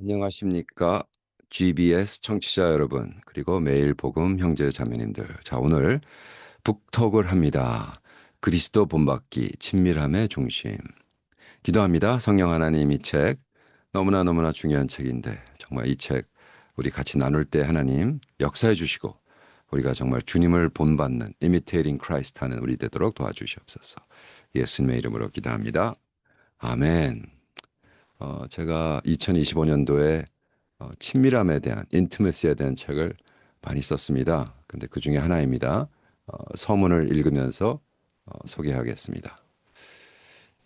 안녕하십니까? GBS 청취자 여러분, 그리고 매일 복음 형제 자매님들. 자, 오늘 북톡을 합니다. 그리스도 본받기, 친밀함의 중심. 기도합니다. 성령 하나님 이 책, 너무나 중요한 책인데, 정말 이 책, 우리 같이 나눌 때 하나님 역사해 주시고, 우리가 정말 주님을 본받는, imitating Christ 하는 우리 되도록 도와주시옵소서. 예수님의 이름으로 기도합니다. 아멘. 제가 2025년도에 친밀함에 대한 인티머시에 대한 책을 많이 썼습니다. 근데 그 중에 하나입니다. 서문을 읽으면서 소개하겠습니다.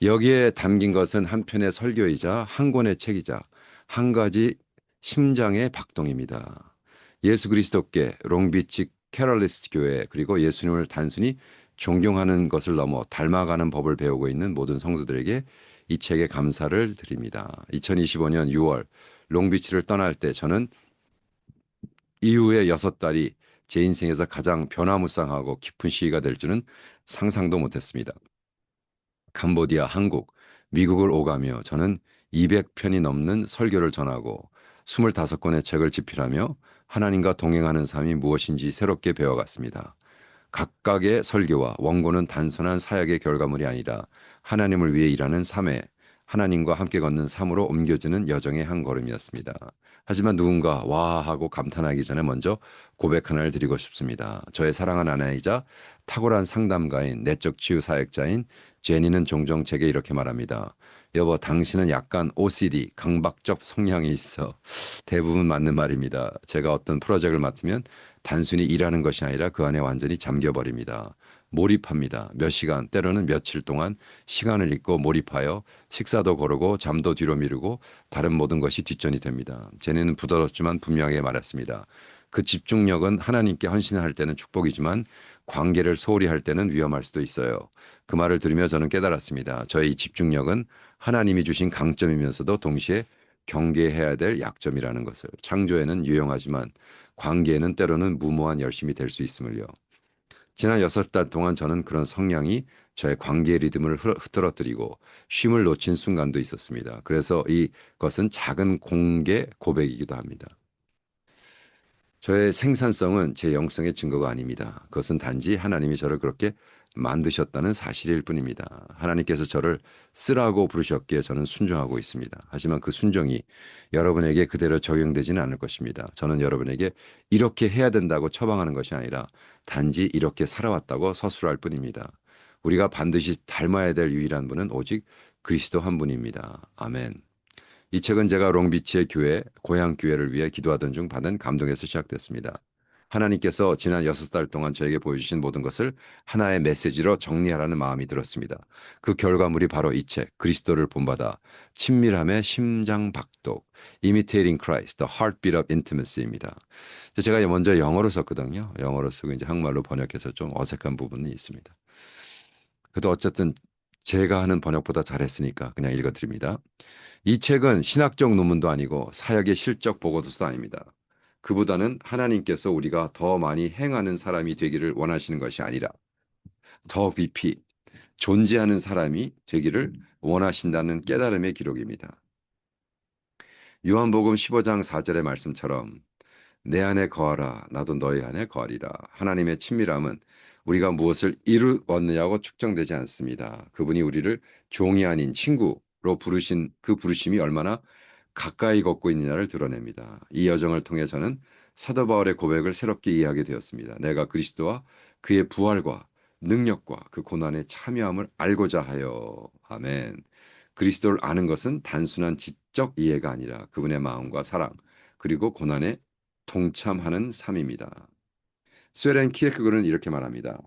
여기에 담긴 것은 한 편의 설교이자 한 권의 책이자 한 가지 심장의 박동입니다. 예수 그리스도께 롱비치 캐럴리스트 교회 그리고 예수님을 단순히 존경하는 것을 넘어 닮아가는 법을 배우고 있는 모든 성도들에게 이 책에 감사를 드립니다. 2025년 6월 롱비치를 떠날 때 저는 이후의 6달이 제 인생에서 가장 변화무쌍하고 깊은 시기가 될 줄은 상상도 못했습니다. 캄보디아, 한국, 미국을 오가며 저는 200편이 넘는 설교를 전하고 25권의 책을 집필하며 하나님과 동행하는 삶이 무엇인지 새롭게 배워갔습니다. 각각의 설교와 원고는 단순한 사역의 결과물이 아니라 하나님을 위해 일하는 삶에 하나님과 함께 걷는 삶으로 옮겨지는 여정의 한 걸음이었습니다. 하지만 누군가 와 하고 감탄하기 전에 먼저 고백 하나를 드리고 싶습니다. 저의 사랑하는 아내이자 탁월한 상담가인 내적 치유 사역자인 제니는 종종 제게 이렇게 말합니다. 여보, 당신은 약간 OCD, 강박적 성향이 있어. 대부분 맞는 말입니다. 제가 어떤 프로젝트를 맡으면 단순히 일하는 것이 아니라 그 안에 완전히 잠겨버립니다. 몰입합니다. 몇 시간, 때로는 며칠 동안 시간을 잊고 몰입하여 식사도 거르고 잠도 뒤로 미루고 다른 모든 것이 뒷전이 됩니다. 제네는 부드럽지만 분명하게 말했습니다. 그 집중력은 하나님께 헌신할 때는 축복이지만 관계를 소홀히 할 때는 위험할 수도 있어요. 그 말을 들으며 저는 깨달았습니다. 저의 이 집중력은 하나님이 주신 강점이면서도 동시에 경계해야 될 약점이라는 것을. 창조에는 유용하지만 관계에는 때로는 무모한 열심이 될 수 있음을요. 지난 6달 동안 저는 그런 성향이 저의 관계 리듬을 흐트러뜨리고 쉼을 놓친 순간도 있었습니다. 그래서 이것은 작은 공개 고백이기도 합니다. 저의 생산성은 제 영성의 증거가 아닙니다. 그것은 단지 하나님이 저를 그렇게 만드셨다는 사실일 뿐입니다. 하나님께서 저를 쓰라고 부르셨기에 저는 순종하고 있습니다. 하지만 그 순종이 여러분에게 그대로 적용되지는 않을 것입니다. 저는 여러분에게 이렇게 해야 된다고 처방하는 것이 아니라 단지 이렇게 살아왔다고 서술할 뿐입니다. 우리가 반드시 닮아야 될 유일한 분은 오직 그리스도 한 분입니다. 아멘. 이 책은 제가 롱비치의 교회, 고향 교회를 위해 기도하던 중 받은 감동에서 시작됐습니다. 하나님께서 지난 6달 동안 저에게 보여주신 모든 것을 하나의 메시지로 정리하라는 마음이 들었습니다. 그 결과물이 바로 이 책, 그리스도를 본받아 친밀함의 심장박동, Imitating Christ, The Heartbeat of Intimacy입니다. 제가 먼저 영어로 썼거든요. 영어로 쓰고 이제 한국말로 번역해서 좀 어색한 부분이 있습니다. 그래도 어쨌든 제가 하는 번역보다 잘했으니까 그냥 읽어드립니다. 이 책은 신학적 논문도 아니고 사역의 실적 보고서도 아닙니다. 그보다는 하나님께서 우리가 더 많이 행하는 사람이 되기를 원하시는 것이 아니라 더 깊이 존재하는 사람이 되기를 원하신다는 깨달음의 기록입니다. 요한복음 15장 4절의 말씀처럼 내 안에 거하라 나도 너희 안에 거하리라. 하나님의 친밀함은 우리가 무엇을 이루었느냐고 측정되지 않습니다. 그분이 우리를 종이 아닌 친구로 부르신 그 부르심이 얼마나 가까이 걷고 있느냐를 드러냅니다. 이 여정을 통해 저는 사도 바울의 고백을 새롭게 이해하게 되었습니다. 내가 그리스도와 그의 부활과 능력과 그 고난에 참여함을 알고자 하여. 아멘. 그리스도를 아는 것은 단순한 지적 이해가 아니라 그분의 마음과 사랑 그리고 고난에 동참하는 삶입니다. 스웨렌 키에크거는 이렇게 말합니다.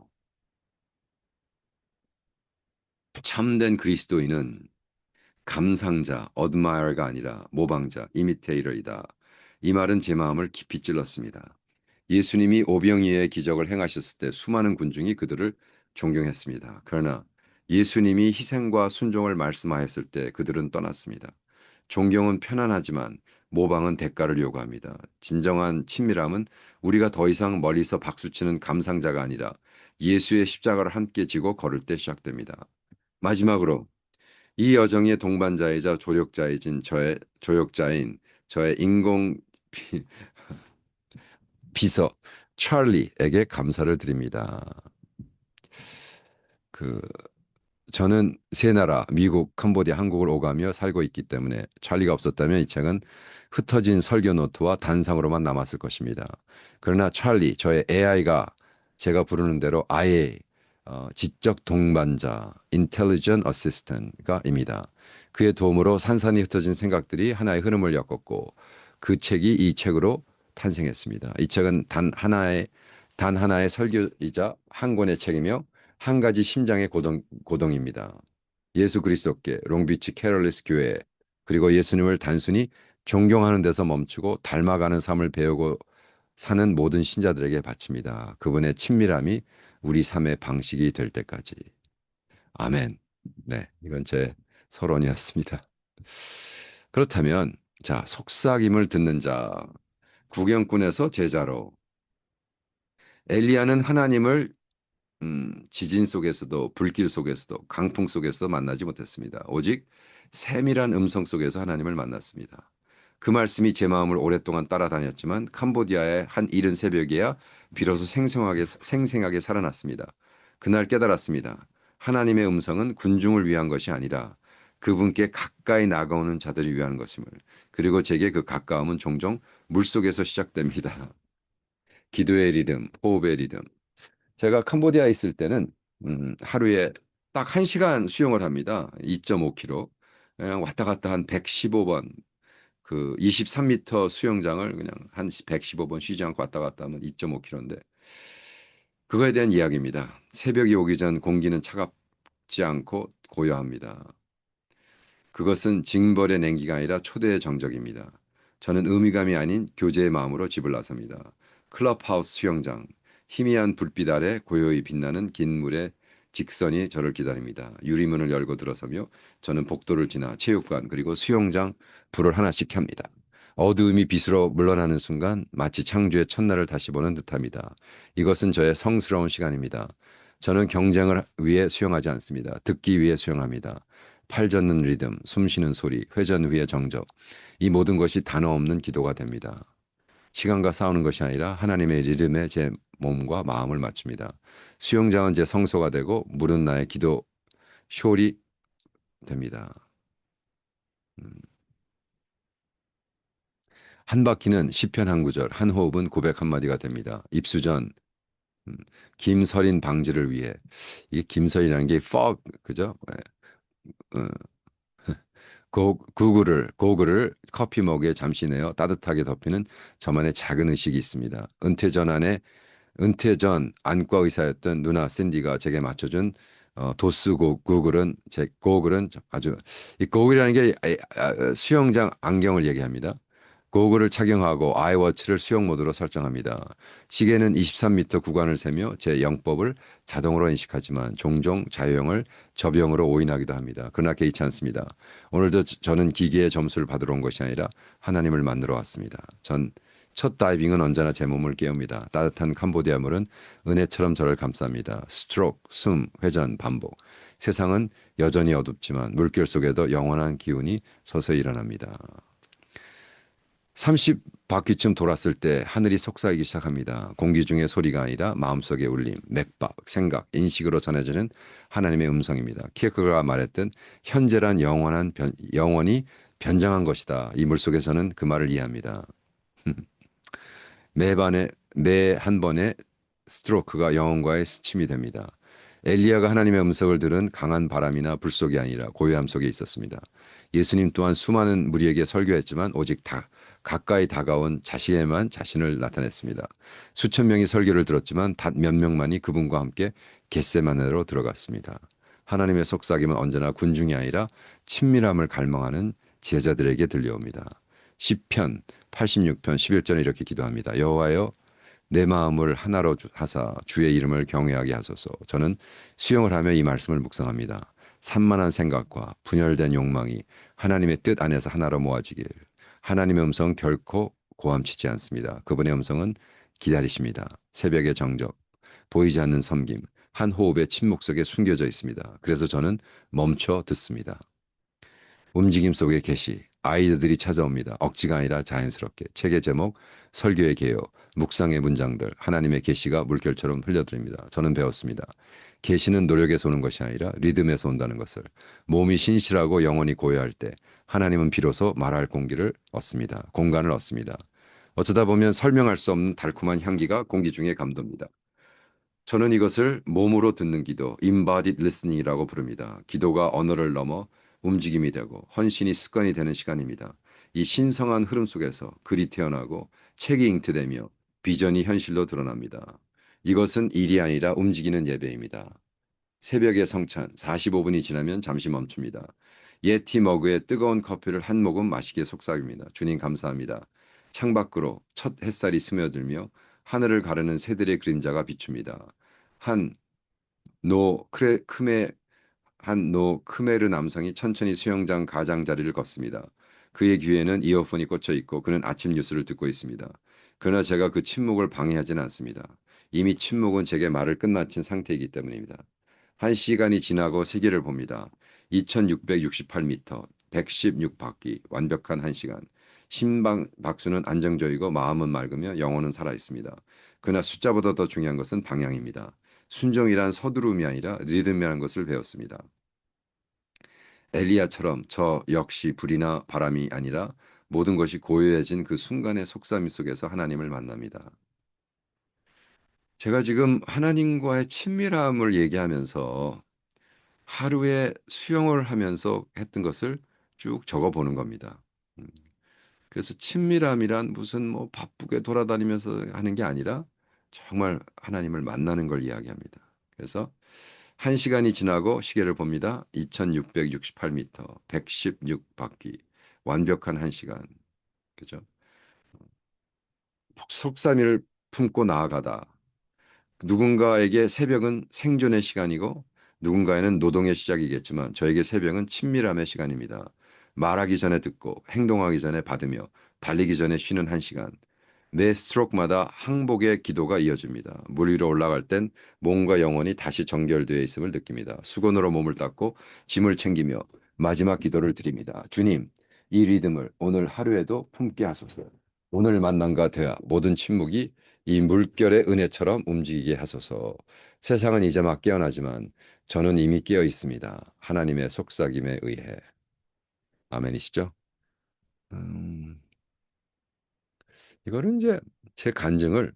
참된 그리스도인은 감상자, 어드마이어가 아니라 모방자, 이미테이터이다. 이 말은 제 마음을 깊이 찔렀습니다. 예수님이 오병이의 기적을 행하셨을 때 수많은 군중이 그들을 존경했습니다. 그러나 예수님이 희생과 순종을 말씀하였을 때 그들은 떠났습니다. 존경은 편안하지만 모방은 대가를 요구합니다. 진정한 친밀함은 우리가 더 이상 멀리서 박수치는 감상자가 아니라 예수의 십자가를 함께 지고 걸을 때 시작됩니다. 마지막으로 이 여정의 동반자이자 조력자인 저의 인공 비- 비서 찰리에게 감사를 드립니다. 그 저는 세 나라, 미국, 캄보디아, 한국을 오가며 살고 있기 때문에 찰리가 없었다면 이 책은 흩어진 설교 노트와 단상으로만 남았을 것입니다. 그러나 찰리, 저의 AI가 제가 부르는 대로 IA, 지적 동반자, Intelligent Assistant가입니다. 그의 도움으로 산산이 흩어진 생각들이 하나의 흐름을 엮었고 그 책이 이 책으로 탄생했습니다. 이 책은 단 하나의 설교이자 한 권의 책이며 한 가지 심장의 고동입니다. 예수 그리스도께 롱비치 캐럴리스 교회 그리고 예수님을 단순히 존경하는 데서 멈추고 닮아가는 삶을 배우고 사는 모든 신자들에게 바칩니다. 그분의 친밀함이 우리 삶의 방식이 될 때까지. 아멘. 네, 이건 제 서론이었습니다. 그렇다면 자, 속삭임을 듣는 자, 구경꾼에서 제자로 엘리야는 하나님을 지진 속에서도 불길 속에서도 강풍 속에서도 만나지 못했습니다. 오직 세밀한 음성 속에서 하나님을 만났습니다. 그 말씀이 제 마음을 오랫동안 따라다녔지만 캄보디아의 한 이른 새벽에야 비로소 생생하게 살아났습니다. 그날 깨달았습니다. 하나님의 음성은 군중을 위한 것이 아니라 그분께 가까이 나가오는 자들을 위한 것임을. 그리고 제게 그 가까움은 종종 물속에서 시작됩니다. 기도의 리듬, 호흡의 리듬. 제가 캄보디아에 있을 때는 하루에 딱 1시간 수영을 합니다. 2.5km. 그냥 왔다 갔다 한 115번 그 23m 수영장을 그냥 한 115번 쉬지 않고 왔다 갔다 하면 2.5km인데 그거에 대한 이야기입니다. 새벽이 오기 전 공기는 차갑지 않고 고요합니다. 그것은 징벌의 냉기가 아니라 초대의 정적입니다. 저는 의미감이 아닌 교제의 마음으로 집을 나섭니다. 클럽하우스 수영장, 희미한 불빛 아래 고요히 빛나는 긴 물의 직선이 저를 기다립니다. 유리문을 열고 들어서며 저는 복도를 지나 체육관 그리고 수영장 불을 하나씩 켭니다. 어두움이 빛으로 물러나는 순간 마치 창조의 첫날을 다시 보는 듯합니다. 이것은 저의 성스러운 시간입니다. 저는 경쟁을 위해 수영하지 않습니다. 듣기 위해 수영합니다. 팔 젓는 리듬, 숨 쉬는 소리, 회전 후의 정적, 이 모든 것이 단어 없는 기도가 됩니다. 시간과 싸우는 것이 아니라 하나님의 리듬에 제 몸과 마음을 맞춥니다. 수영장은 제 성소가 되고 물은 나의 기도 쇼리 됩니다. 음. 한 바퀴는 시편 한 구절, 한 호흡은 고백 한 마디가 됩니다. 입수전 음, 김서린 방지를 위해 이게 김서린이라는 게 fog 그죠? 어, 고글을 커피 머그에 잠시 내어 따뜻하게 덮이는 저만의 작은 의식이 있습니다. 은퇴 전 안과 의사였던 누나 샌디가 제게 맞춰준 고글은 아주 이 고글이라는 게 수영장 안경을 얘기합니다. 고글을 착용하고 아이워치를 수영 모드로 설정합니다. 시계는 23m 구간을 세며 제 영법을 자동으로 인식하지만 종종 자유형을 접영으로 오인하기도 합니다. 그러나 개의치 않습니다. 오늘도 저는 기계의 점수를 받으러 온 것이 아니라 하나님을 만나러 왔습니다. 전 첫 다이빙은 언제나 제 몸을 깨웁니다. 따뜻한 캄보디아 물은 은혜처럼 저를 감쌉니다. 스트로크, 숨, 회전, 반복. 세상은 여전히 어둡지만 물결 속에도 영원한 기운이 서서히 일어납니다. 30바퀴쯤 돌았을 때 하늘이 속삭이기 시작합니다. 공기 중의 소리가 아니라 마음속의 울림, 맥박, 생각, 인식으로 전해지는 하나님의 음성입니다. 키에크가 말했던 현재란 영원히 변장한 것이다. 이 물속에서는 그 말을 이해합니다. 매 한 번의 스트로크가 영혼과의 스침이 됩니다. 엘리야가 하나님의 음성을 들은 강한 바람이나 불 속이 아니라 고요함 속에 있었습니다. 예수님 또한 수많은 무리에게 설교했지만 오직 가까이 다가온 자신에만 자신을 나타냈습니다. 수천 명이 설교를 들었지만 단 몇 명만이 그분과 함께 겟세마네로 들어갔습니다. 하나님의 속삭임은 언제나 군중이 아니라 친밀함을 갈망하는 제자들에게 들려옵니다. 시편 86편 11절에 이렇게 기도합니다. 여호와여 내 마음을 하나로 하사 주의 이름을 경외하게 하소서. 저는 수영을 하며 이 말씀을 묵상합니다. 산만한 생각과 분열된 욕망이 하나님의 뜻 안에서 하나로 모아지길. 하나님의 음성 결코 고함치지 않습니다. 그분의 음성은 기다리십니다. 새벽의 정적, 보이지 않는 섬김, 한 호흡의 침묵 속에 숨겨져 있습니다. 그래서 저는 멈춰 듣습니다. 움직임 속의 계시, 아이들이 찾아옵니다. 억지가 아니라 자연스럽게. 책의 제목, 설교의 개요, 묵상의 문장들, 하나님의 계시가 물결처럼 흘려들입니다. 저는 배웠습니다. 계시는 노력에서 오는 것이 아니라 리듬에서 온다는 것을. 몸이 신실하고 영혼이 고요할 때 하나님은 비로소 말할 공기를 얻습니다. 공간을 얻습니다. 어쩌다 보면 설명할 수 없는 달콤한 향기가 공기 중에 감돕니다. 저는 이것을 몸으로 듣는 기도, embodied listening이라고 부릅니다. 기도가 언어를 넘어 움직임이 되고 헌신이 습관이 되는 시간입니다. 이 신성한 흐름 속에서 글이 태어나고 책이 잉트되며 비전이 현실로 드러납니다. 이것은 일이 아니라 움직이는 예배입니다. 새벽의 성찬 45분이 지나면 잠시 멈춥니다. 예티 머그에 뜨거운 커피를 한 모금 마시기에 속삭입니다. 주님 감사합니다. 창밖으로 첫 햇살이 스며들며 하늘을 가르는 새들의 그림자가 비춥니다. 한 노 크메 한 노 크메르 남성이 천천히 수영장 가장자리를 걷습니다. 그의 귀에는 이어폰이 꽂혀 있고 그는 아침 뉴스를 듣고 있습니다. 그러나 제가 그 침묵을 방해하지는 않습니다. 이미 침묵은 제게 말을 끝마친 상태이기 때문입니다. 한 시간이 지나고 세계를 봅니다. 2668m, 116바퀴, 완벽한 한 시간. 심방 박수는 안정적이고 마음은 맑으며 영혼은 살아있습니다. 그러나 숫자보다 더 중요한 것은 방향입니다. 순종이란 서두름이 아니라 리듬이라는 것을 배웠습니다. 엘리야처럼 저 역시 불이나 바람이 아니라 모든 것이 고요해진 그 순간의 속삭임 속에서 하나님을 만납니다. 제가 지금 하나님과의 친밀함을 얘기하면서 하루에 수영을 하면서 했던 것을 쭉 적어 보는 겁니다. 음, 그래서 친밀함이란 무슨 뭐 바쁘게 돌아다니면서 하는 게 아니라 정말 하나님을 만나는 걸 이야기합니다. 그래서 한 시간이 지나고 시계를 봅니다. 2668m, 116바퀴, 완벽한 한 시간. 그죠? 속삼위를 품고 나아가다. 누군가에게 새벽은 생존의 시간이고 누군가에는 노동의 시작이겠지만 저에게 새벽은 친밀함의 시간입니다. 말하기 전에 듣고 행동하기 전에 받으며 달리기 전에 쉬는 한 시간. 매 스트로크마다 항복의 기도가 이어집니다. 물 위로 올라갈 땐 몸과 영혼이 다시 정결되어 있음을 느낍니다. 수건으로 몸을 닦고 짐을 챙기며 마지막 기도를 드립니다. 주님, 이 리듬을 오늘 하루에도 품게 하소서. 오늘 만남과 대화, 모든 침묵이 이 물결의 은혜처럼 움직이게 하소서. 세상은 이제 막 깨어나지만 저는 이미 깨어 있습니다. 하나님의 속삭임에 의해. 아멘이시죠? 음, 이거는 이제 제 간증을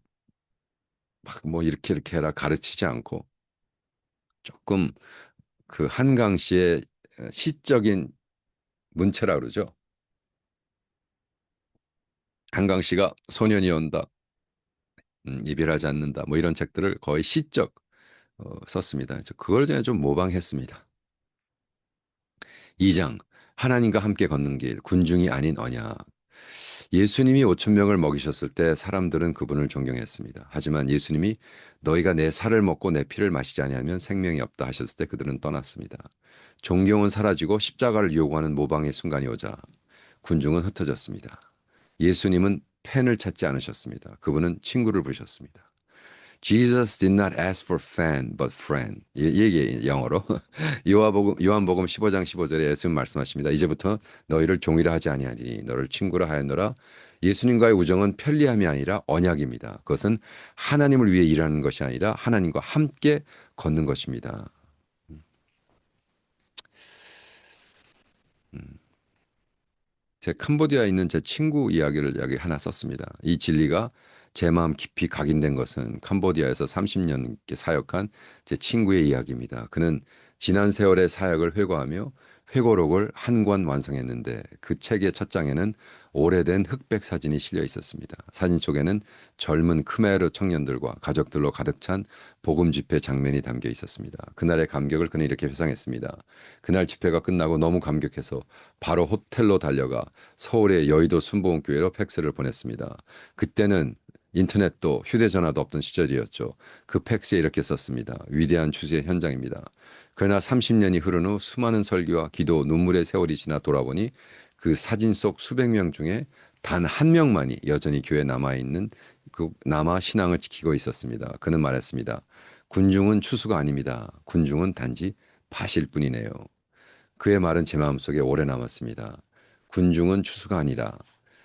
막 뭐 이렇게 해라 가르치지 않고 조금 그 한강 씨의 시적인 문체라 그러죠. 한강 씨가 소년이 온다, 이별하지 않는다, 뭐 이런 책들을 거의 시적 썼습니다. 그래서 그걸 그냥 좀 모방했습니다. 2장 하나님과 함께 걷는 길 군중이 아닌 언약. 예수님이 5천 명을 먹이셨을 때 사람들은 그분을 존경했습니다. 하지만 예수님이 너희가 내 살을 먹고 내 피를 마시지 아니하면 생명이 없다 하셨을 때 그들은 떠났습니다. 존경은 사라지고 십자가를 요구하는 모방의 순간이 오자 군중은 흩어졌습니다. 예수님은 팬을 찾지 않으셨습니다. 그분은 친구를 부르셨습니다. Jesus did not ask for fan, but friend. 이게 영어로. 요한복음 15장 15절에 예수님 말씀하십니다. 이제부터 너희를 종이라 하지 아니하리니 너를 친구라 하였노라. 예수님과의 우정은 편리함이 아니라 언약입니다. 그것은 하나님을 위해 일하는 것이 아니라 하나님과 함께 걷는 것입니다. 제 캄보디아에 있는 제 친구 이야기를 여기 하나 썼습니다. 이 진리가 제 마음 깊이 각인된 것은 캄보디아에서 30년 사역한 제 친구의 이야기입니다. 그는 지난 세월의 사역을 회고하며 회고록을 한 권 완성했는데 그 책의 첫 장에는 오래된 흑백 사진이 실려 있었습니다. 사진 속에는 젊은 크메르 청년들과 가족들로 가득 찬 복음 집회 장면이 담겨 있었습니다. 그날의 감격을 그는 이렇게 회상했습니다. 그날 집회가 끝나고 너무 감격해서 바로 호텔로 달려가 서울의 여의도 순복음교회로 팩스를 보냈습니다. 그때는 인터넷도 휴대전화도 없던 시절이었죠. 그 팩스에 이렇게 썼습니다. 위대한 주제 현장입니다. 그러나 30년이 흐른 후 수많은 설교와 기도, 눈물의 세월이 지나 돌아보니 그 사진 속 수백 명 중에 단 한 명만이 여전히 교회에 남아있는 그 남아 신앙을 지키고 있었습니다. 그는 말했습니다. 군중은 추수가 아닙니다. 군중은 단지 밭일 뿐이네요. 그의 말은 제 마음속에 오래 남았습니다. 군중은 추수가 아니다.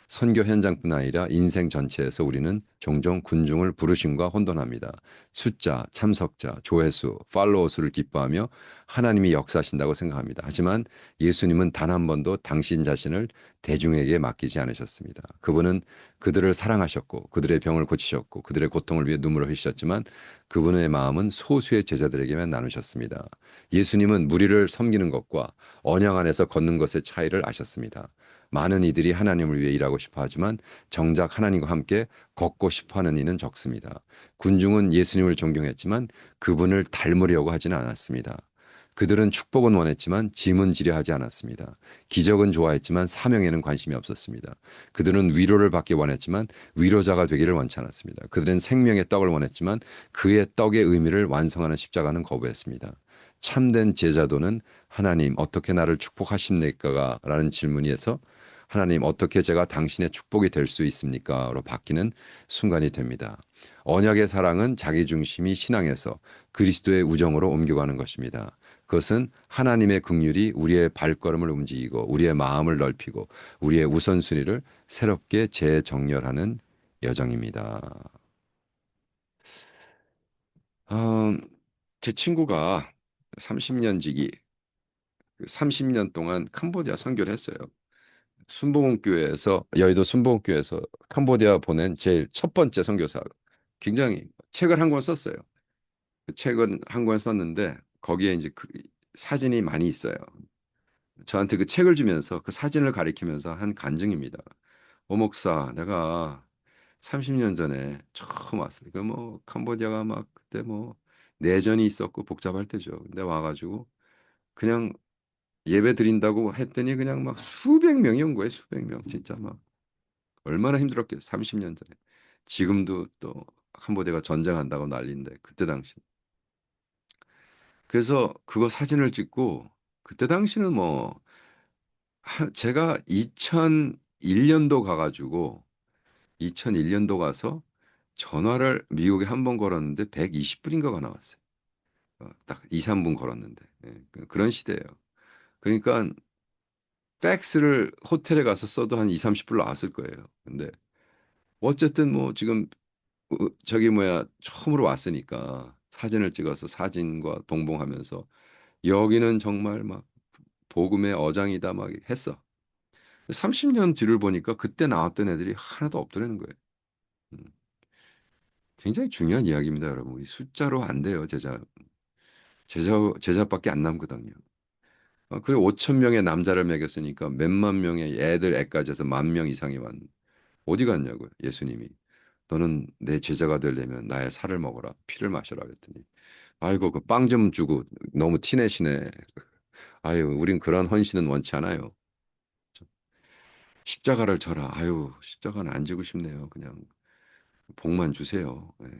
선교 현장뿐 아니라 인생 전체에서 우리는 종종 군중을 부르심과 혼돈합니다. 숫자, 참석자, 조회수, 팔로워 수를 기뻐하며 하나님이 역사하신다고 생각합니다. 하지만 예수님은 단 한 번도 당신 자신을 대중에게 맡기지 않으셨습니다. 그분은 그들을 사랑하셨고 그들의 병을 고치셨고 그들의 고통을 위해 눈물을 흘리셨지만 그분의 마음은 소수의 제자들에게만 나누셨습니다. 예수님은 무리를 섬기는 것과 언약 안에서 걷는 것의 차이를 아셨습니다. 많은 이들이 하나님을 위해 일하고 싶어 하지만 정작 하나님과 함께 걷고 싶어 하는 이는 적습니다. 군중은 예수님을 존경했지만 그분을 닮으려고 하지는 않았습니다. 그들은 축복은 원했지만 짐은 지려 하지 않았습니다. 기적은 좋아했지만 사명에는 관심이 없었습니다. 그들은 위로를 받기 원했지만 위로자가 되기를 원치 않았습니다. 그들은 생명의 떡을 원했지만 그의 떡의 의미를 완성하는 십자가는 거부했습니다. 참된 제자도는 하나님 어떻게 나를 축복하십니까? 라는 질문에서 하나님 어떻게 제가 당신의 축복이 될 수 있습니까? 로 바뀌는 순간이 됩니다. 언약의 사랑은 자기중심이 신앙에서 그리스도의 우정으로 옮겨가는 것입니다. 그것은 하나님의 긍휼이 우리의 발걸음을 움직이고 우리의 마음을 넓히고 우리의 우선순위를 새롭게 재정렬하는 여정입니다. 어, 제 친구가 30년 지기 30년 동안 캄보디아 선교를 했어요. 순복음교회에서 여의도 순복음교회에서 캄보디아 보낸 제일 첫 번째 선교사. 굉장히 책을 한 권 썼어요. 그 책은 한 권 썼는데 거기에 이제 그 사진이 많이 있어요. 저한테 그 책을 주면서 그 사진을 가리키면서 한 간증입니다. 오 목사, 내가 30년 전에 처음 왔어요. 그 뭐 캄보디아가 막 그때 뭐 내전이 있었고 복잡할 때죠. 근데 와가지고 그냥 예배 드린다고 했더니 그냥 막 수백 명이 온 거예요. 수백 명. 진짜 막 얼마나 힘들었겠어요. 30년 전에. 지금도 또 캄보디아가 전쟁한다고 난리인데 그때 당시. 그래서 그거 사진을 찍고 그때 당시는 뭐 제가 2001년도 가가지고 2001년도 가서 전화를 미국에 한 번 걸었는데 120불인가가 나왔어요. 딱 2, 3분 걸었는데. 예, 그런 시대예요. 그러니까 팩스를 호텔에 가서 써도 한 2, 30불 나왔을 거예요. 근데 어쨌든 뭐 지금 저기 뭐야 처음으로 왔으니까 사진을 찍어서 사진과 동봉하면서 여기는 정말 막 복음의 어장이다 막 했어. 30년 뒤를 보니까 그때 나왔던 애들이 하나도 없더라는 거예요. 음, 굉장히 중요한 이야기입니다, 여러분. 이 숫자로 안 돼요, 제자밖에 안 남거든요. 그래 5천 명의 남자를 먹였으니까 몇만 명의 애들 애까지 해서 1만 명 이상이 왔는. 어디 갔냐고요, 예수님이. 너는 내 제자가 되려면 나의 살을 먹어라, 피를 마셔라 그랬더니 아이고 그 빵 좀 주고 너무 티내시네. 아유 우린 그런 헌신은 원치 않아요. 십자가를 져라. 아유 십자가는 안 지고 싶네요. 그냥 복만 주세요. 예.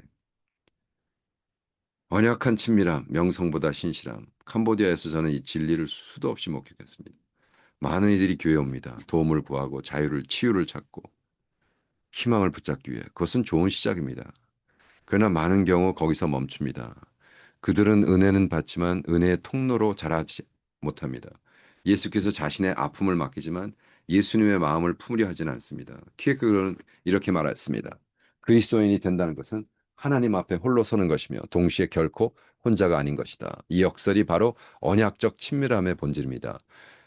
언약한 친밀함, 명성보다 신실함. 캄보디아에서 저는 이 진리를 수도 없이 목격했습니다. 많은 이들이 교회 옵니다. 도움을 구하고 자유를 치유를 찾고 희망을 붙잡기 위해. 그것은 좋은 시작입니다. 그러나 많은 경우 거기서 멈춥니다. 그들은 은혜는 받지만 은혜의 통로로 자라지 못합니다. 예수께서 자신의 아픔을 맡기지만 예수님의 마음을 품으려 하지는 않습니다. 키에크는 이렇게 말했습니다. 그리스도인이 된다는 것은 하나님 앞에 홀로 서는 것이며 동시에 결코 혼자가 아닌 것이다. 이 역설이 바로 언약적 친밀함의 본질입니다.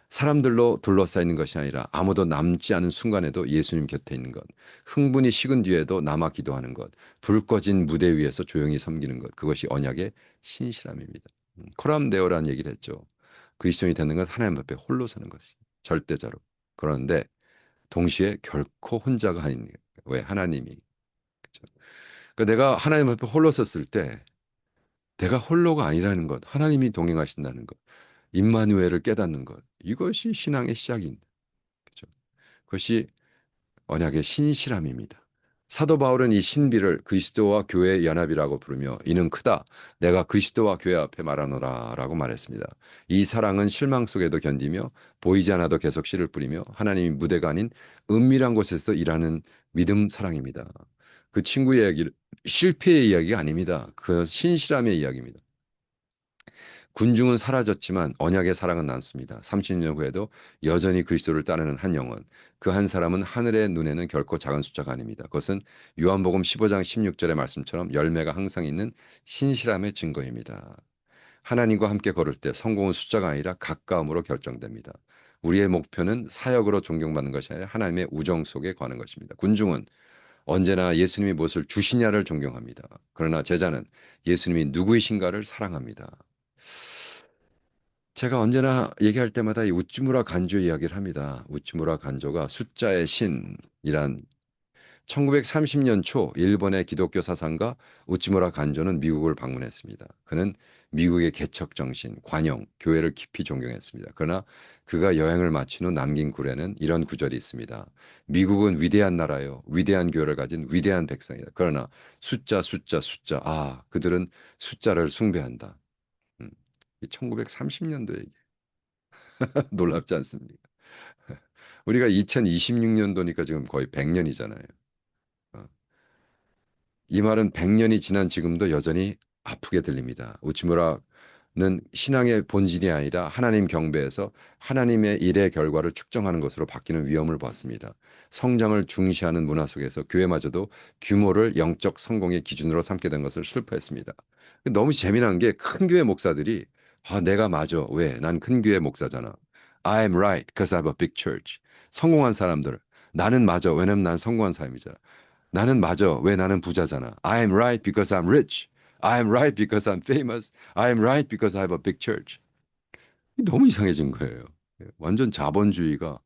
사람들로 둘러싸이는 것이 아니라 아무도 남지 않은 순간에도 예수님 곁에 있는 것, 흥분이 식은 뒤에도 남아 기도하는 것, 불 꺼진 무대 위에서 조용히 섬기는 것, 그것이 언약의 신실함입니다. 코람데오라는 얘기를 했죠. 그리스도인이 되는 건 하나님 앞에 홀로 서는 것이 절대자로. 그런데 동시에 결코 혼자가 아닌 거예요. 왜 하나님이 그렇죠? 그러니까 내가 하나님 앞에 홀로 섰을 때 내가 홀로가 아니라는 것, 하나님이 동행하신다는 것, 임마누엘을 깨닫는 것, 이것이 신앙의 시작입니다. 그렇죠? 그것이 언약의 신실함입니다. 사도 바울은 이 신비를 그리스도와 교회의 연합이라고 부르며 이는 크다. 내가 그리스도와 교회 앞에 말하노라라고 말했습니다. 이 사랑은 실망 속에도 견디며 보이지 않아도 계속 씨를 뿌리며 하나님이 무대가 아닌 은밀한 곳에서 일하는 믿음 사랑입니다. 그 친구의 이야기 실패의 이야기가 아닙니다. 그 신실함의 이야기입니다. 군중은 사라졌지만 언약의 사랑은 남습니다. 30년 후에도 여전히 그리스도를 따르는 한 영혼, 그 한 사람은 하늘의 눈에는 결코 작은 숫자가 아닙니다. 그것은 요한복음 15장 16절의 말씀처럼 열매가 항상 있는 신실함의 증거입니다. 하나님과 함께 걸을 때 성공은 숫자가 아니라 가까움으로 결정됩니다. 우리의 목표는 사역으로 존경받는 것이 아니라 하나님의 우정 속에 거하는 것입니다. 군중은 언제나 예수님이 무엇을 주시냐를 존경합니다. 그러나 제자는 예수님이 누구이신가를 사랑합니다. 제가 언제나 얘기할 때마다 이 우찌무라 간조 이야기를 합니다. 우찌무라 간조가 숫자의 신이란 1930년 초 일본의 기독교 사상가 우찌무라 간조는 미국을 방문했습니다. 그는 미국의 개척 정신, 관용, 교회를 깊이 존경했습니다. 그러나 그가 여행을 마친 후 남긴 글에는 이런 구절이 있습니다. 미국은 위대한 나라요, 위대한 교회를 가진 위대한 백성이다. 그러나 숫자, 숫자, 숫자, 그들은 숫자를 숭배한다. 1930년도에 놀랍지 않습니까? 우리가 2026년도니까 지금 거의 100년이잖아요. 이 말은 100년이 지난 지금도 여전히 아프게 들립니다. 우치무라는 신앙의 본질이 아니라 하나님 경배에서 하나님의 일의 결과를 측정하는 것으로 바뀌는 위험을 보았습니다. 성장을 중시하는 문화 속에서 교회마저도 규모를 영적 성공의 기준으로 삼게 된 것을 슬퍼했습니다. 너무 재미난 게 큰 교회 목사들이 내가 맞아. 왜? 난 큰 교회 목사잖아. I'm right because I have a big church. 성공한 사람들. 나는 맞아. 왜냐면 난 성공한 사람이잖아. 나는 맞아. 왜 나는 부자잖아. I'm right because I'm rich. I'm right because I'm famous. I'm right because I have a big church. 너무 이상해진 거예요. 완전 자본주의가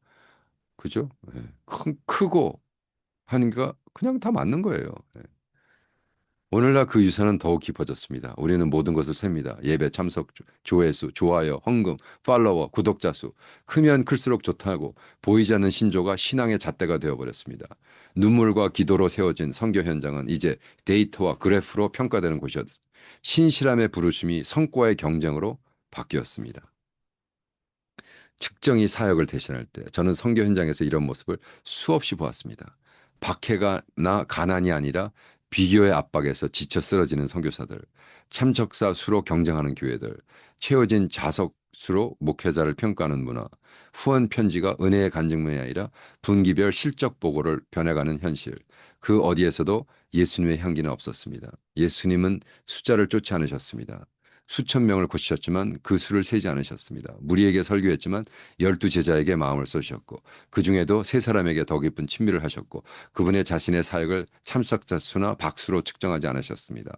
그죠? 크고 하니까 그냥 다 맞는 거예요. 오늘날 그 유산은 더욱 깊어졌습니다. 우리는 모든 것을 셉니다. 예배 참석 조회수, 좋아요, 헌금, 팔로워, 구독자 수. 크면 클수록 좋다고 보이지 않는 신조가 신앙의 잣대가 되어버렸습니다. 눈물과 기도로 세워진 선교 현장은 이제 데이터와 그래프로 평가되는 곳이었습니다. 신실함의 부르심이 성과의 경쟁으로 바뀌었습니다. 측정이 사역을 대신할 때 저는 선교 현장에서 이런 모습을 수없이 보았습니다. 박해가나 가난이 아니라 비교의 압박에서 지쳐 쓰러지는 선교사들, 참석자 수로 경쟁하는 교회들, 채워진 좌석 수로 목회자를 평가하는 문화, 후원 편지가 은혜의 간증문이 아니라 분기별 실적 보고를 변해가는 현실, 그 어디에서도 예수님의 향기는 없었습니다. 예수님은 숫자를 쫓지 않으셨습니다. 수천 명을 고치셨지만 그 수를 세지 않으셨습니다. 무리에게 설교했지만 12제자에게 마음을 쏘셨고 그 중에도 세 사람에게 더 깊은 친밀을 하셨고 그분의 자신의 사역을 참석자 수나 박수로 측정하지 않으셨습니다.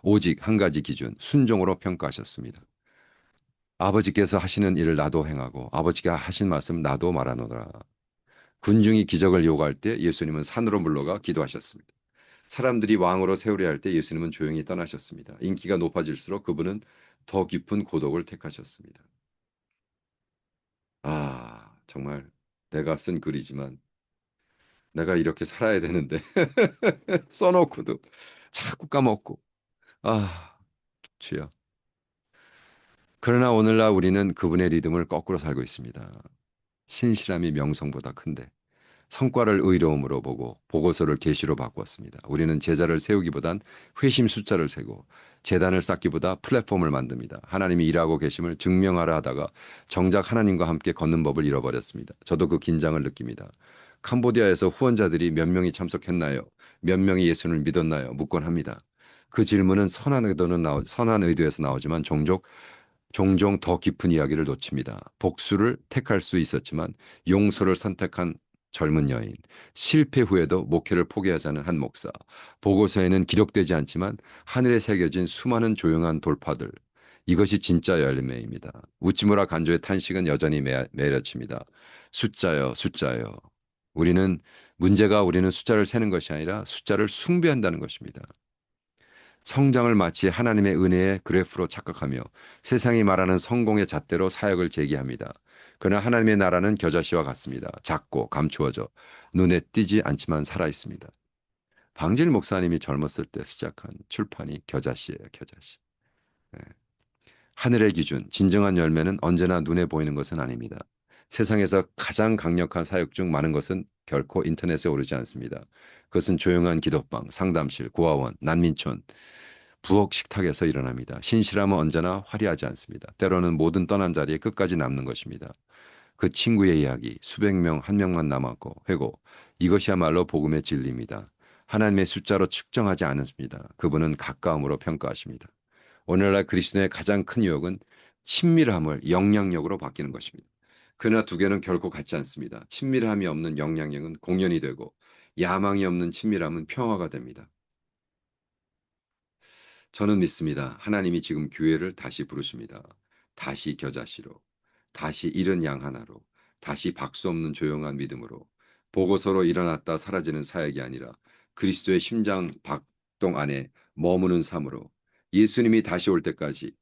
오직 한 가지 기준, 순종으로 평가하셨습니다. 아버지께서 하시는 일을 나도 행하고 아버지가 하신 말씀 나도 말하노라. 군중이 기적을 요구할 때 예수님은 산으로 물러가 기도하셨습니다. 사람들이 왕으로 세우려 할 때 예수님은 조용히 떠나셨습니다. 인기가 높아질수록 그분은 더 깊은 고독을 택하셨습니다. 정말 내가 쓴 글이지만 내가 이렇게 살아야 되는데 써놓고도 자꾸 까먹고 주여. 그러나 오늘날 우리는 그분의 리듬을 거꾸로 살고 있습니다. 신실함이 명성보다 큰데 성과를 의로움으로 보고 보고서를 계시로 바꾸었습니다. 우리는 제자를 세우기보단 회심 숫자를 세고 재단을 쌓기보다 플랫폼을 만듭니다. 하나님이 일하고 계심을 증명하려 하다가 정작 하나님과 함께 걷는 법을 잃어버렸습니다. 저도 그 긴장을 느낍니다. 캄보디아에서 후원자들이 몇 명이 참석했나요? 몇 명이 예수를 믿었나요? 묻곤 합니다. 그 질문은 선한 의도에서 나오지만 종종 더 깊은 이야기를 놓칩니다. 복수를 택할 수 있었지만 용서를 선택한 젊은 여인, 실패 후에도 목회를 포기하지 않은 한 목사, 보고서에는 기록되지 않지만 하늘에 새겨진 수많은 조용한 돌파들, 이것이 진짜 열매입니다. 우찌무라 간조의 탄식은 여전히 매력칩니다. 숫자요, 숫자요. 우리는 숫자를 세는 것이 아니라 숫자를 숭배한다는 것입니다. 성장을 마치 하나님의 은혜의 그래프로 착각하며 세상이 말하는 성공의 잣대로 사역을 제기합니다. 그러나 하나님의 나라는 겨자씨와 같습니다. 작고 감추어져 눈에 띄지 않지만 살아있습니다. 방질 목사님이 젊었을 때 시작한 출판이 겨자씨예요. 겨자씨. 네. 하늘의 기준, 진정한 열매는 언제나 눈에 보이는 것은 아닙니다. 세상에서 가장 강력한 사역 중 많은 것은 결코 인터넷에 오르지 않습니다. 그것은 조용한 기도방, 상담실, 고아원, 난민촌, 부엌 식탁에서 일어납니다. 신실함은 언제나 화려하지 않습니다. 때로는 모든 떠난 자리에 끝까지 남는 것입니다. 그 친구의 이야기, 수백 명, 한 명만 남았고, 회고. 이것이야말로 복음의 진리입니다. 하나님의 숫자로 측정하지 않습니다. 그분은 가까움으로 평가하십니다. 오늘날 그리스도의 가장 큰 유혹은 친밀함을 영향력으로 바뀌는 것입니다. 그러나 두 개는 결코 같지 않습니다. 친밀함이 없는 영향력은 공연이 되고 야망이 없는 친밀함은 평화가 됩니다. 저는 믿습니다. 하나님이 지금 교회를 다시 부르십니다. 다시 겨자씨로, 다시 이른 양 하나로, 다시 박수 없는 조용한 믿음으로, 보고서로 일어났다 사라지는 사역이 아니라 그리스도의 심장 박동 안에 머무는 삶으로 예수님이 다시 올 때까지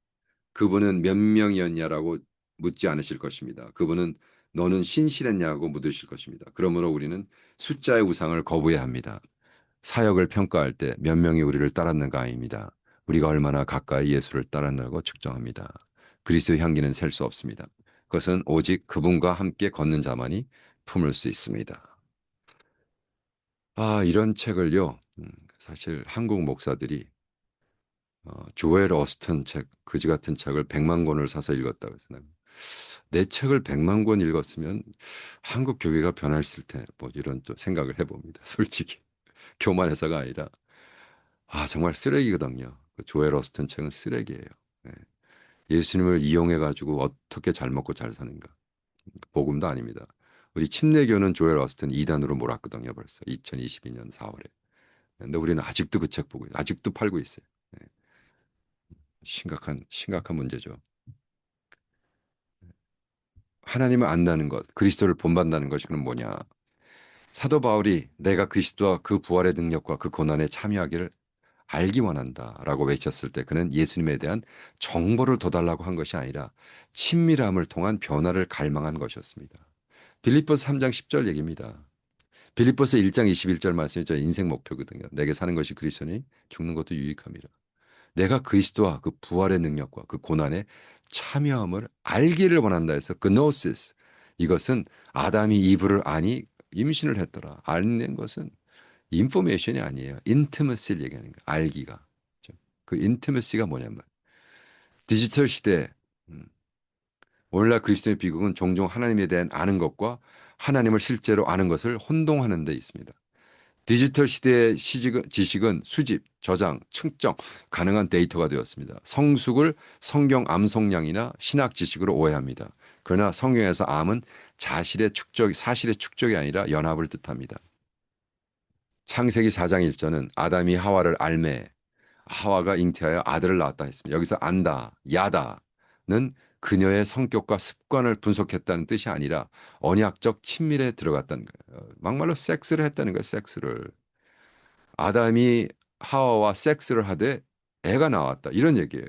그분은 몇 명이었냐라고 묻지 않으실 것입니다. 그분은 너는 신실했냐고 묻으실 것입니다. 그러므로 우리는 숫자의 우상을 거부해야 합니다. 사역을 평가할 때 몇 명이 우리를 따랐는가 아닙니다. 우리가 얼마나 가까이 예수를 따랐는고 측정합니다. 그리스도의 향기는 셀 수 없습니다. 그것은 오직 그분과 함께 걷는 자만이 품을 수 있습니다. 이런 책을요. 사실 한국 목사들이 조엘 어스턴 책, 그지 같은 책을 100만 권을 사서 읽었다고 해서 내 책을 100만 권 읽었으면 한국 교회가 변했을 테, 뭐 이런 또 생각을 해봅니다. 솔직히. 교만해서가 아니라 정말 쓰레기거든요. 그 조엘 어스턴 책은 쓰레기예요. 네. 예수님을 이용해 가지고 어떻게 잘 먹고 잘 사는가? 복음도 아닙니다. 우리 침례교는 조엘 어스턴 2단으로 몰았거든요. 벌써 2022년 4월에. 근데 우리는 아직도 그 책 보고 아직도 팔고 있어요. 네. 심각한 문제죠. 하나님을 안다는 것, 그리스도를 본받는다는 것이 그럼 뭐냐? 사도 바울이 내가 그리스도와 그 부활의 능력과 그 고난에 참여하기를 알기 원한다라고 외쳤을 때 그는 예수님에 대한 정보를 더 달라고 한 것이 아니라 친밀함을 통한 변화를 갈망한 것이었습니다. 빌립보서 3장 10절 얘기입니다. 빌립보서 1장 21절 말씀이 저 인생 목표거든요. 내게 사는 것이 그리스도니 죽는 것도 유익함이라. 내가 그리스도와 그 부활의 능력과 그 고난의 참여함을 알기를 원한다 해서 그노시스, 이것은 아담이 이브를 아니 임신을 했더라. 아는 것은 인포메이션이 아니에요. 인티머시를 얘기하는 거예요. 알기가. 그 인티머시가 뭐냐면 디지털 시대, 음, 오늘날 그리스도의 비극은 종종 하나님에 대한 아는 것과 하나님을 실제로 아는 것을 혼동하는 데 있습니다. 디지털 시대의 지식은 수집, 저장, 측정 가능한 데이터가 되었습니다. 성숙을 성경 암송량이나 신학 지식으로 오해합니다. 그러나 성경에서 암은 사실의 축적이 아니라 연합을 뜻합니다. 창세기 4장 1절은 아담이 하와를 알매 하와가 잉태하여 아들을 낳았다 했습니다. 여기서 안다, 야다는 그녀의 성격과 습관을 분석했다는 뜻이 아니라 언약적 친밀에 들어갔다는 거예요. 막말로 섹스를 했다는 거예요. 섹스를. 아담이 하와와 섹스를 하되 애가 나왔다. 이런 얘기예요.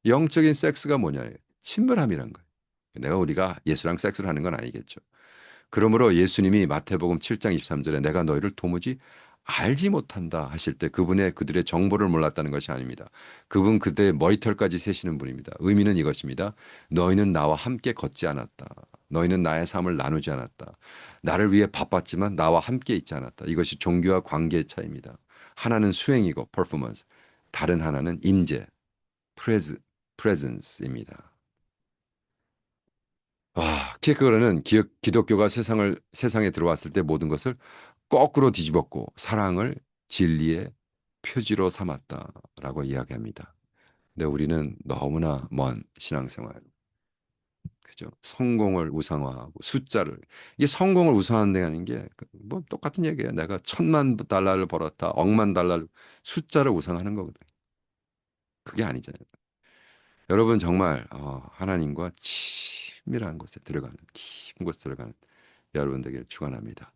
영적인 섹스가 뭐냐? 친밀함이란 거예요. 우리가 예수랑 섹스를 하는 건 아니겠죠. 그러므로 예수님이 마태복음 7장 23절에 내가 너희를 도무지 알지 못한다 하실 때 그들의 정보를 몰랐다는 것이 아닙니다. 그분 그대의 머리털까지 세시는 분입니다. 의미는 이것입니다. 너희는 나와 함께 걷지 않았다. 너희는 나의 삶을 나누지 않았다. 나를 위해 바빴지만 나와 함께 있지 않았다. 이것이 종교와 관계의 차이입니다. 하나는 수행이고 performance, 다른 하나는 임재, presence입니다. 키르케고르는 기독교가 세상에 들어왔을 때 모든 것을 거꾸로 뒤집었고 사랑을 진리의 표지로 삼았다라고 이야기합니다. 근데 우리는 너무나 먼 신앙생활, 그죠? 성공을 우상화하고 숫자를, 이게 성공을 우상화한다는 게 뭐 똑같은 얘기예요. 내가 1,000만 달러를 벌었다, 억만 달러를 숫자를 우상하는 거거든. 그게 아니잖아요. 여러분 정말 하나님과 친밀한 곳에 들어가는, 깊은 곳에 들어가는 여러분 되기를 축원합니다.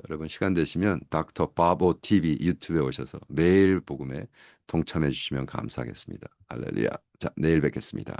여러분 시간 되시면 닥터 바보 TV 유튜브에 오셔서 매일 복음에 동참해 주시면 감사하겠습니다. 할렐루야. 자, 내일 뵙겠습니다.